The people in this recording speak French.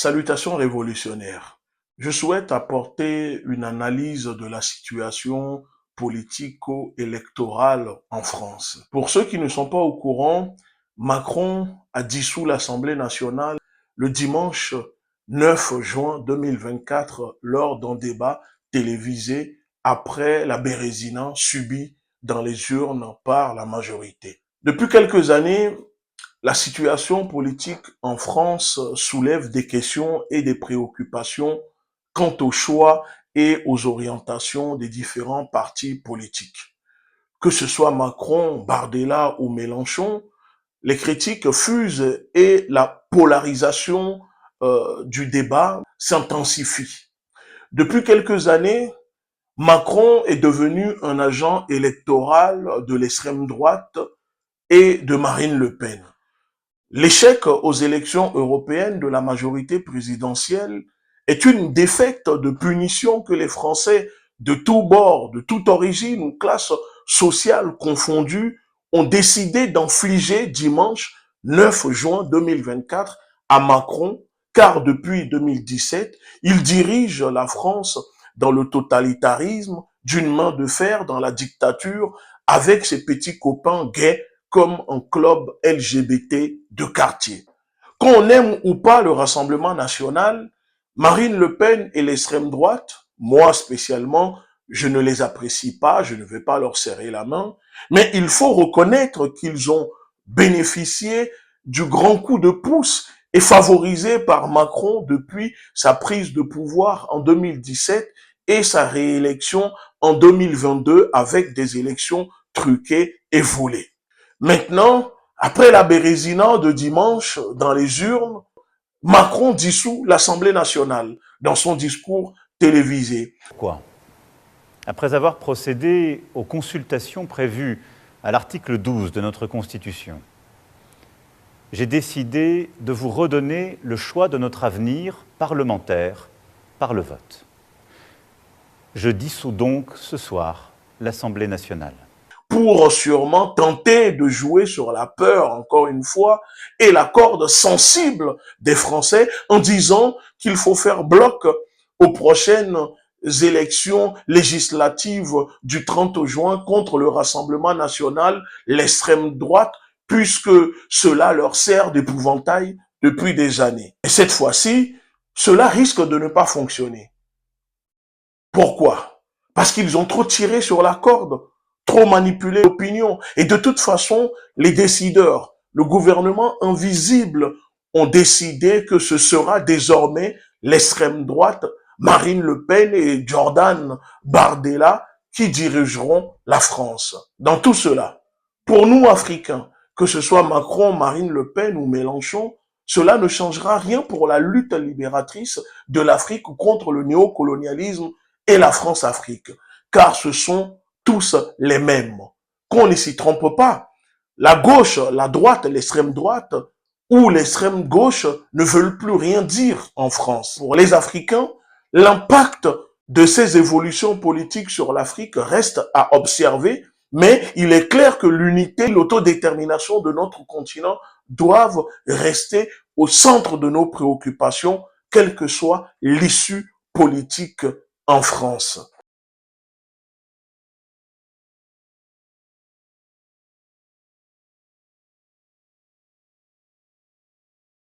Salutations révolutionnaires. Je souhaite apporter une analyse de la situation politico-électorale en France. Pour ceux qui ne sont pas au courant, Macron a dissous l'Assemblée nationale le dimanche 9 juin 2024 lors d'un débat télévisé après la bérésina subie dans les urnes par la majorité. Depuis quelques années, la situation politique en France soulève des questions et des préoccupations quant aux choix et aux orientations des différents partis politiques. Que ce soit Macron, Bardella ou Mélenchon, les critiques fusent et la polarisation du débat s'intensifie. Depuis quelques années, Macron est devenu un agent électoral de l'extrême droite et de Marine Le Pen. L'échec aux élections européennes de la majorité présidentielle est une défaite de punition que les Français de tous bords, de toute origine ou classe sociale confondue ont décidé d'enfliger dimanche 9 juin 2024 à Macron, car depuis 2017, il dirige la France dans le totalitarisme, d'une main de fer dans la dictature, avec ses petits copains gays comme un club LGBT de quartier. Qu'on aime ou pas le Rassemblement national, Marine Le Pen et l'extrême droite, moi spécialement, je ne les apprécie pas, je ne vais pas leur serrer la main, mais il faut reconnaître qu'ils ont bénéficié du grand coup de pouce et favorisé par Macron depuis sa prise de pouvoir en 2017 et sa réélection en 2022 avec des élections truquées et volées. Maintenant, après la bérésina de dimanche dans les urnes, Macron dissout l'Assemblée nationale dans son discours télévisé. Pourquoi ? Après avoir procédé aux consultations prévues à l'article 12 de notre Constitution, j'ai décidé de vous redonner le choix de notre avenir parlementaire par le vote. Je dissous donc ce soir l'Assemblée nationale. Pour sûrement tenter de jouer sur la peur, encore une fois, et la corde sensible des Français en disant qu'il faut faire bloc aux prochaines élections législatives du 30 juin contre le Rassemblement national, l'extrême droite, puisque cela leur sert d'épouvantail depuis des années. Et cette fois-ci, cela risque de ne pas fonctionner. Pourquoi? Parce qu'ils ont trop tiré sur la corde, trop manipulé l'opinion. Et de toute façon, les décideurs, le gouvernement invisible, ont décidé que ce sera désormais l'extrême droite, Marine Le Pen et Jordan Bardella, qui dirigeront la France. Dans tout cela, pour nous Africains, que ce soit Macron, Marine Le Pen ou Mélenchon, cela ne changera rien pour la lutte libératrice de l'Afrique contre le néocolonialisme et la France-Afrique, car ce sont tous les mêmes. Qu'on ne s'y trompe pas. La gauche, la droite, l'extrême droite ou l'extrême gauche ne veulent plus rien dire en France. Pour les Africains, l'impact de ces évolutions politiques sur l'Afrique reste à observer, mais il est clair que l'unité, l'autodétermination de notre continent doivent rester au centre de nos préoccupations, quelle que soit l'issue politique en France.